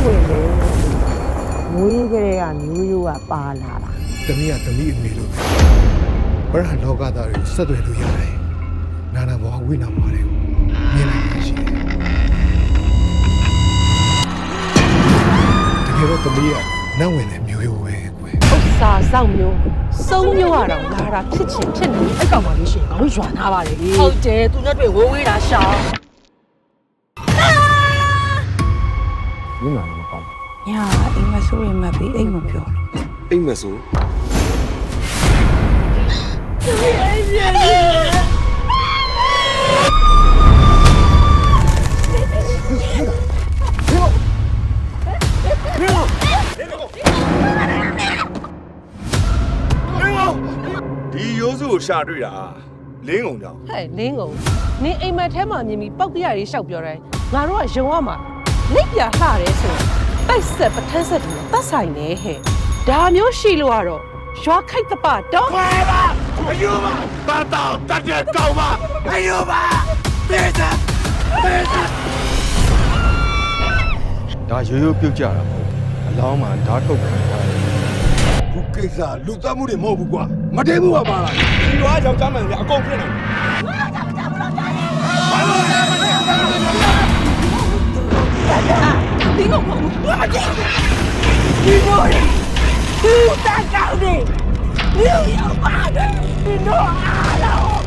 ဝင်လေမွေးကလေးကမျိုးရိုးကပါလာတာ တမီးကတမီးအမေလို့ပဲဘရဟန်လောကသားတွေကိုဆက်သွယ်လို့ရတယ်နာနာဘောဝိနာမာတွေကိုမြင်နိုင်ရရှိတယ်တကယ်တော့တမီးကနတ်ဝင်တဲ့မျိုးရိုးပဲကွယ် ဥစ္စာစောက်မျိုးစုံမျိုးရတော့လာတာဖြစ်ချင်ဖြစ်နေအဲ့ကောင်မှလို့ရှိရင်ခေါင်းရွာထားပါလေဟုတ်တယ်သူနဲ့တွေ့ဝေးဝေးတာရှောင်း ညနာမကောင်း ညာအိမ်မဆိုးရင်မပြီးအိမ်မပြောလို့ အိမ်မဆို ဒီရိုးစုကိုရှာတွေ့တာလင်းကုန်ကြောင် ဟဲ့လင်းကုန်နင်အိမ်မက်ထဲမှာမြင်ပြီးပောက်ပြရရေးရှောက်ပြောတယ်ငါတို့ကယုံရမှာလိပ်ပြလှတယ်ဆိုတိုက်ဆက်ပထန်းဆက်တယ်တတ်ဆိုင်နေဟဲ့ဒါမျိုးရှိလို့ကတော့ရွာခိုက်တပတော့ ခွဲပါအယူပါတတောက်တက်တဲ့ကောင်းပါအယူပါပြေးစပြေးစ ဒါရိုးရိုးပြုတ်ကြတာမဟုတ်အလောင်းမှာဓာတ်ထုတ်ခံထားတယ် ခုကိစ္စလူသားမှုတွေမဟုတ်ဘူးကွာမတည်ဘူးပါလား ဒီတော့ယောက်ျားမှန်ကအကုန်ဖြစ်နေဒီကောင်မဟုတ်ဘူး ဒီလိုသူတက်ကောက်နေမြို့ရောက်ပါတယ်ဒီတော့အားလုံး